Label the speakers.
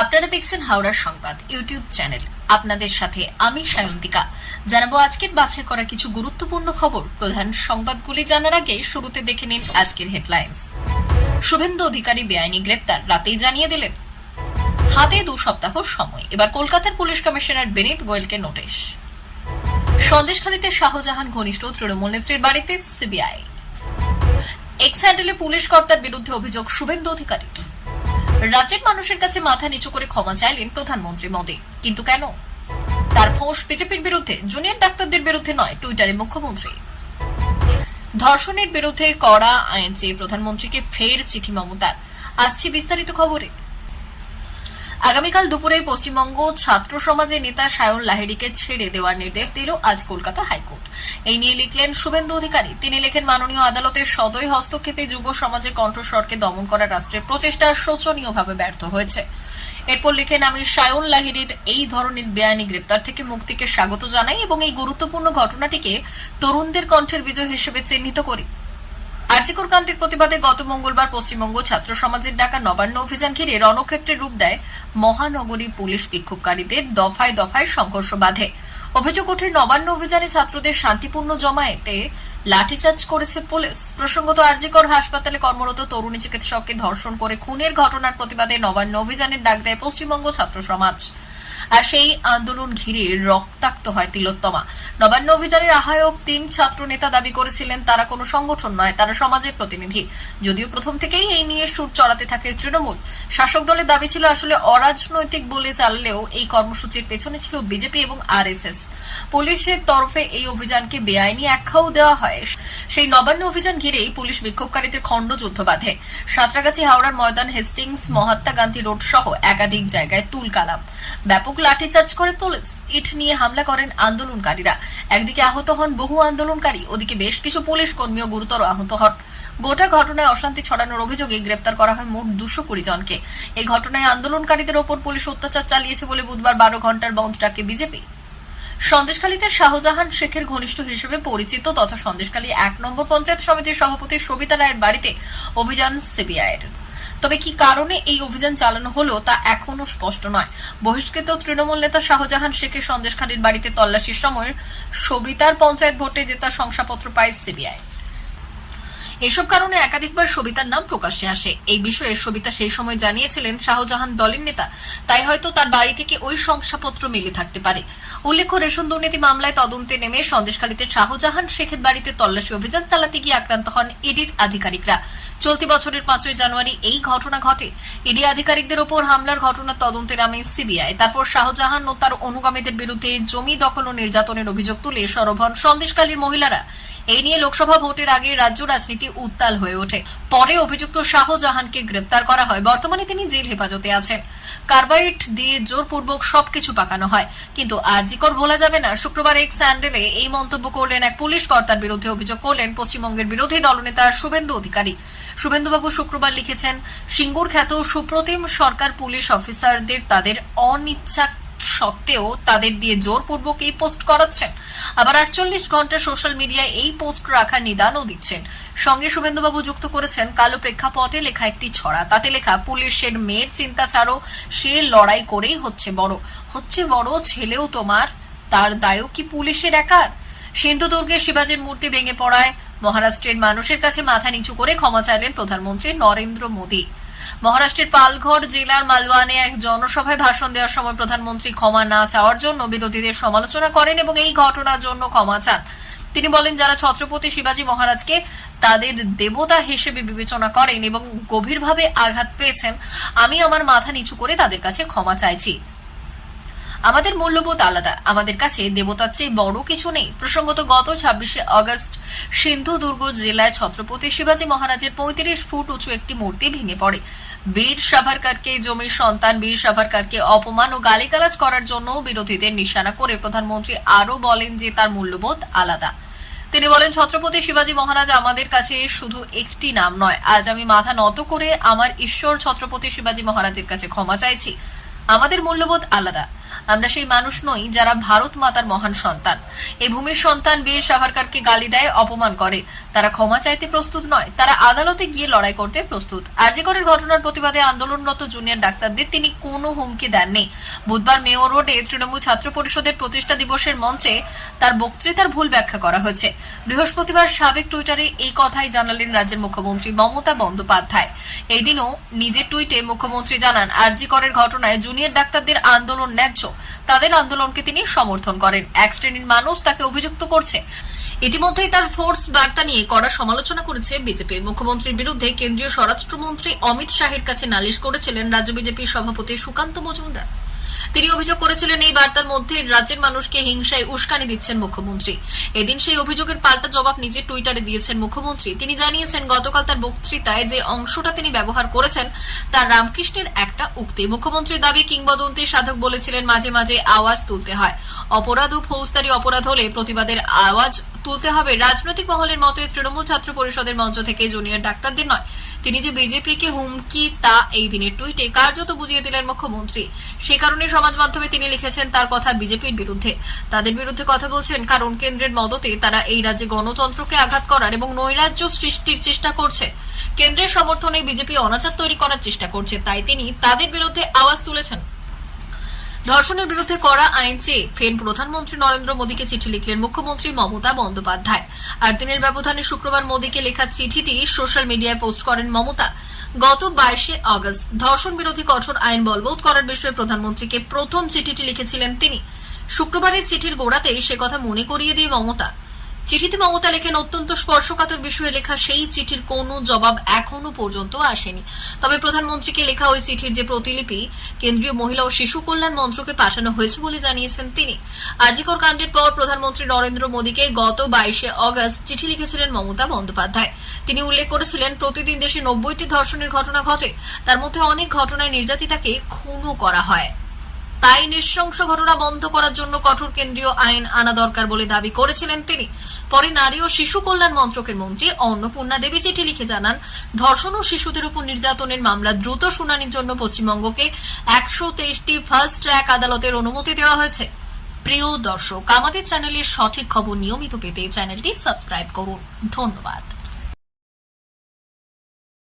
Speaker 1: আপনারা দেখছেন হাওড়া সংবাদ ইউটিউব চ্যানেল। আপনাদের সাথে আমি সায়ন্তিকা। জানাবো আজকের বাছাই করা কিছু গুরুত্বপূর্ণ খবর। প্রধান সংবাদগুলি জানার আগে শুরুতে দেখে নিন আজকের হেডলাইন্স। শুভেন্দু অধিকারী বেআইনি গ্রেপ্তার, রাতেই জানিয়ে দিলেন। হাতে 2 সপ্তাহ সময়, এবার কলকাতার পুলিশ কমিশনার বিনীত গোয়েলকে নোটিশ। সন্দেশখালীতে শাহজাহান ঘনিষ্ঠ তৃণমূল নেত্রীর বাড়িতে সিবিআই। এক্স হ্যান্ডেলে পুলিশ কর্তার বিরুদ্ধে অভিযোগ শুভেন্দু অধিকারী। রাজ্যের মানুষের কাছে মাথা নিচু করে ক্ষমা চাইলেন প্রধানমন্ত্রী মোদী, কিন্তু কেন? তার ফোঁস বিজেপির বিরুদ্ধে, জুনিয়র ডাক্তারদের বিরুদ্ধে নয়, টুইটারে মুখ্যমন্ত্রী। ধর্ষণের বিরুদ্ধে কড়া আইন চেয়ে প্রধানমন্ত্রীকে ফের চিঠি মমতার। আসছে বিস্তারিত খবরে। আগামীকাল দুপুরে পশ্চিমবঙ্গ ছাত্র সমাজের নেতা সায়ন লাহিড়ীকে ছেড়ে দেওয়ার নির্দেশ দিল আজ কলকাতা হাইকোর্ট। এই নিয়ে লিখলেন শুভেন্দু অধিকারী। তিনি লেখেন, মাননীয় আদালতের সদয় হস্তক্ষেপে যুব সমাজের কণ্ঠস্বরকে দমন করার রাষ্ট্রের প্রচেষ্টা শোচনীয়ভাবে ব্যর্থ হয়েছে। এরপর লিখেন, আমি সায়ন লাহিড়ীর এই ধরনের বেআইনি গ্রেপ্তার থেকে মুক্তিকে স্বাগত জানাই এবং এই গুরুত্বপূর্ণ ঘটনাটিকে তরুণদের কণ্ঠের বিজয় হিসেবে চিহ্নিত করি। আরজিকর কাণ্ডের প্রতিবাদে গত মঙ্গলবার পশ্চিমবঙ্গ ছাত্র সমাজের ডাকা নবান্ন অভিযান ঘিরে রণক্ষেত্রের রূপ দেয় মহানগরী পুলিশ। বিক্ষোভকারীদের দফায় দফায় সংঘর্ষ বাধে। অভিযোগ ওঠে, নবান্ন অভিযানে ছাত্রদের শান্তিপূর্ণ জমায়েতে লাঠিচার্জ করেছে পুলিশ। প্রসঙ্গত, আরজিকর হাসপাতালে কর্মরত তরুণী চিকিৎসককে ধর্ষণ করে খুনের ঘটনার প্রতিবাদে নবান্ন অভিযানের ডাক দেয় পশ্চিমবঙ্গ ছাত্র সমাজ। আর সেই আন্দোলন ঘিরে রক্তাক্ত হয় তিলোত্তমা। নবান্ন অভিযানের আহ্বায়ক 3 ছাত্র নেতা দাবি করেছিলেন তারা কোনো সংগঠন নয়, তারা সমাজের প্রতিনিধি। যদিও প্রথম থেকেই এই নিয়ে সুর চড়াতে থাকে তৃণমূল। শাসক দলের দাবি ছিল আসলে অরাজনৈতিক বলে চালালেও এই কর্মসূচির পেছনে ছিল বিজেপি এবং আরএসএস। পুলিশের তরফে এই অভিযানকে বেআইনি আখ্যাও দেওয়া হয়। সেই নবান্ন অভিযান ঘিরেই পুলিশ বিক্ষোভকারীদের খণ্ডযুদ্ধ বাঁধে। সাঁতরাগাছি, হাওড়ার ময়দান, হেস্টিংস, মহাত্মা গান্ধী রোড সহ একাধিক জায়গায় তুলকালাম। ব্যাপক লাঠিচার্জ করে পুলিশ। ইট নিয়ে হামলা করেন আন্দোলনকারীরা। একদিকে আহত হন বহু আন্দোলনকারী, ওদিকে বেশ কিছু পুলিশ কর্মীও গুরুতর আহত হন। গোটা ঘটনায় অশান্তি ছড়ানোর অভিযোগে গ্রেপ্তার করা হয় মোট 220 জনকে। এই ঘটনায় আন্দোলনকারীদের ওপর পুলিশ অত্যাচার চালিয়েছে বলে বুধবার 12 ঘন্টার বন্ধ ডাকে বিজেপি। সন্দেশখালীতে শাহজাহান শেখের ঘনিষ্ঠ হিসেবে পরিচিত তথা সন্দেশখালী 1 নম্বর পঞ্চায়েত সমিতির সভাপতি সবিতা রায়ের বাড়িতে অভিযান সিবিআইয়ের। তবে কি কারণে এই অভিযান চালানো হলো তা এখনো স্পষ্ট নয়। বহিষ্কৃত তৃণমূল নেতা শাহজাহান শেখের সন্দেশখালীর বাড়িতে তল্লাশির সময় সবিতার পঞ্চায়েত ভোটে জেতার শংসাপত্র পায় সিবিআই। এসব কারণে একাধিকবার সবিতার নাম প্রকাশ্যে আসে। এই বিষয়ে সবিতা সেই সময় জানিয়েছিলেন শাহজাহান দলের নেতা, তাই হয়তো তার বাড়ি থেকে ওই শংসাপত্র মিলে থাকতে পারে। উল্লেখ্য, রেশন দুর্নীতি মামলায় তদন্তে নেমে সন্দেশখালীতে শাহজাহান শেখের বাড়িতে তল্লাশি অভিযান চালাতে গিয়ে আক্রান্ত হন ইডির আধিকারিকরা। চলতি বছরের 5 জানুয়ারি এই ঘটনা ঘটে। ইডি আধিকারিকদের ওপর হামলার ঘটনা তদন্তে নামে সিবিআই। তারপর শাহজাহান ও তার অনুগামীদের বিরুদ্ধে জমি দখল ও নির্যাতনের অভিযোগ তুলে সরব হন সন্দেশখালীর মহিলারা। এই নিয়ে লোকসভা ভোটের আগে রাজ্য রাজনীতি উত্তাল হয়ে ওঠে। পরে অভিযুক্ত শাহজাহানকে গ্রেপ্তার করা হয়। বর্তমানে তিনি জেল হেফাজতে আছেন। কার্বাইড দিয়ে জোরপূর্বক সবকিছু পাকানো হয়, কিন্তু আরজিকর ভোলা যাবে না। শুক্রবার এক্স হ্যান্ডেলে এই মন্তব্য করলেন এক পুলিশ কর্তার বিরুদ্ধে। অভিযোগ করলেন পশ্চিমবঙ্গের বিরোধী দলনেতা শুভেন্দু অধিকারী। শুভেন্দুবাবু শুক্রবার লিখেছেন, সিঙ্গুর খ্যাত সুপ্রতিম সরকার পুলিশ অফিসারদের তাদের অনিচ্ছা সত্ত্বেও তাদের দিয়ে জোরপূর্বক এই পোস্ট করাচ্ছেন। আবার 48 ঘন্টা সোশ্যাল মিডিয়ায় এই পোস্ট রাখার নিদানও দিচ্ছেন। সঙ্গে শুভেন্দুবাবু যুক্ত করেছেন কালো প্রেক্ষাপটে লেখা একটি ছড়া। তাতে লেখা, পুলিশের মেয়ের চিন্তা ছাড়ো, সে লড়াই করেই হচ্ছে বড় ছেলেও তোমার, তার দায়ও কি পুলিশের একার? সিন্ধুদুর্গে শিবাজীর মূর্তি ভেঙে পড়ায় মহারাষ্ট্রের মানুষের কাছে মাথা নিচু করে ক্ষমা চাইলেন প্রধানমন্ত্রী নরেন্দ্র মোদী। মহারাষ্ট্রের পালঘর জেলার মালওয়ানে এক জনসভায় ভাষণ দেওয়ার সময় প্রধানমন্ত্রী ক্ষমা না চাওয়ার জন্য বিরোধীদের সমালোচনা করেন এবং এই ঘটনার জন্য ক্ষমা চান। তিনি বলেন, যারা ছত্রপতি শিবাজী মহারাজকে তাদের দেবতা হিসেবে বিবেচনা করেন এবং গভীরভাবে আঘাত পেয়েছেন, আমি আমার মাথা নিচু করে তাদের কাছে ক্ষমা চাইছি। আমাদের মূল্যবোধ আলাদা, আমাদের কাছে দেবতার চেয়ে বড় কিছু নেই। প্রসঙ্গত, গত 26 আগস্ট সিন্ধুদুর্গ জেলায় ছত্রপতি শিবাজী মহারাজের 35 ফুট উঁচু একটি মূর্তি ভেঙে পড়ে। বীর সাভারকরকে, জমির সন্তান বীর সাভারকরকে অপমান ও গালিগালাজ করার জন্য বিরোধীদের নিশানা করে প্রধানমন্ত্রী আরও বলেন যে তার মূল্যবোধ আলাদা। তিনি বলেন, ছত্রপতি শিবাজী মহারাজ আমাদের কাছে শুধু একটি নাম নয়। আজ আমি মাথা নত করে আমার ঈশ্বর ছত্রপতি শিবাজী মহারাজের কাছে ক্ষমা চাইছি। আমাদের মূল্যবোধ আলাদা। আমরা সেই মানুষ নই যারা ভারত মাতার মহান সন্তান। এই ভূমির সন্তান বীর সাভারকরকে গালি দেয়, অপমান করে। তারা ক্ষমা চাইতে প্রস্তুত নয়, তারা আদালতে গিয়ে লড়াই করতে প্রস্তুত। আরজি করের ঘটনার প্রতিবাদে আন্দোলনরত জুনিয়র ডাক্তারদের তিনি কোনো হুমকি দেননি। বুধবার মেয়র রোডে তৃণমূল ছাত্র পরিষদের প্রতিষ্ঠা দিবসের মঞ্চে তার বক্তৃতার ভুল ব্যাখ্যা করা হয়েছে। বৃহস্পতিবার সাবেক টুইটারে এই কথাই জানালেন রাজ্যের মুখ্যমন্ত্রী মমতা বন্দ্যোপাধ্যায়। এই দিনও নিজের টুইটে মুখ্যমন্ত্রী জানান, আরজি করের ঘটনায় জুনিয়র ডাক্তারদের আন্দোলন ন্যায্য, তাদের আন্দোলনকে তিনি সমর্থন করেন। এক শ্রেণীর মানুষ তাকে অভিযুক্ত করছে। ইতিমধ্যেই তার ফোর্স বার্তা নিয়ে কড়া সমালোচনা করেছে বিজেপি। মুখ্যমন্ত্রীর বিরুদ্ধে কেন্দ্রীয় স্বরাষ্ট্রমন্ত্রী অমিত শাহের কাছে নালিশ করেছিলেন রাজ্য বিজেপির সভাপতি সুকান্ত মজুমদার। তিনি অভিযোগ করেছিলেন, এই বার্তার মধ্যে রাজ্যের মানুষকে হিংসায় উস্কানি দিচ্ছেন মুখ্যমন্ত্রী। এদিন সেই অভিযোগের পাল্টা জবাব নিজের টুইটারে দিয়েছেন মুখ্যমন্ত্রী। তিনি জানিয়েছেন, গতকাল তার বক্তৃতায় যে অংশটা তিনি ব্যবহার করেছেন তা রামকৃষ্ণের একটা উক্তি। মুখ্যমন্ত্রীর দাবি, কিংবদন্তি সাধক বলেছিলেন মাঝে মাঝে আওয়াজ তুলতে হয়। অপরাধ ও ফৌজদারি অপরাধ হলে প্রতিবাদের আওয়াজ তুলতে হবে। রাজনৈতিক মহলের মতে তৃণমূল ছাত্র পরিষদের মঞ্চ থেকে জুনিয়র ডাক্তারদের নয়, তিনি যে বিজেপিকে হুমকি তা এই দিনের টুইটে কার্যত বুঝিয়ে দিলেন মুখ্যমন্ত্রী। সে কারণে সমাজ মাধ্যমে তিনি লিখেছেন তার কথা বিজেপির বিরুদ্ধে। তাদের বিরুদ্ধে কথা বলছেন কারণ কেন্দ্রের মদতে তারা এই রাজ্যে গণতন্ত্রকে আঘাত করার এবং নৈরাজ্য সৃষ্টির চেষ্টা করছে। কেন্দ্রের সমর্থনে বিজেপি অনাচার তৈরি করার চেষ্টা করছে, তাই তিনি তাদের বিরুদ্ধে আওয়াজ তুলেছেন। ধর্ষণের বিরুদ্ধে কড়া আইন চেয়ে ফের প্রধানমন্ত্রী নরেন্দ্র মোদীকে চিঠি লিখলেন মুখ্যমন্ত্রী মমতা বন্দ্যোপাধ্যায়। 8 দিনের ব্যবধানে শুক্রবার মোদীকে লেখা চিঠিটি সোশ্যাল মিডিয়ায় পোস্ট করেন মমতা। গত 22শে আগস্ট ধর্ষণ বিরোধী কঠোর আইন বলবৎ করার বিষয়ে প্রধানমন্ত্রীকে প্রথম চিঠিটি লিখেছিলেন তিনি। শুক্রবারের চিঠির গোড়াতেই সে কথা মনে করিয়ে দিয়ে মমতা চিঠিতে মমতা লেখেন, অত্যন্ত স্পর্শকাতর বিষয়ে লেখা সেই চিঠির কোনো জবাব এখনো পর্যন্ত আসেনি। তবে প্রধানমন্ত্রীকে লেখা ওই চিঠির যে প্রতিলিপি কেন্দ্রীয় মহিলা ও শিশু কল্যাণ মন্ত্রকে পাঠানো হয়েছে বলে জানিয়েছেন তিনি। আরজি কর কাণ্ডের পর প্রধানমন্ত্রী নরেন্দ্র মোদীকে গত 22শে আগস্ট চিঠি লিখেছিলেন মমতা বন্দ্যোপাধ্যায়। তিনি উল্লেখ করেছিলেন, প্রতিদিন দেশে 90টি ধর্ষণের ঘটনা ঘটে, তার মধ্যে অনেক ঘটনায় নির্যাতিতাকে খুনও করা হয়। তাই নৃশংস ঘটনা বন্ধ করার জন্য কঠোর কেন্দ্রীয় আইন আনা দরকার বলে দাবি করেছিলেন তিনি। পরে নারী ও শিশু কল্যাণ মন্ত্রকের মন্ত্রী অন্নপূর্ণা দেবী চিঠি লিখে জানান, ধর্ষণ ও শিশুদের উপর নির্যাতনের মামলা দ্রুত শুনানির জন্য পশ্চিমবঙ্গকে 123টি ফাস্ট ট্র্যাক আদালতের অনুমতি দেওয়া হয়েছে। প্রিয় দর্শক, আমাদের চ্যানেলের সঠিক খবর নিয়মিত পেতে চ্যানেলটি সাবস্ক্রাইব করুন। ধন্যবাদ।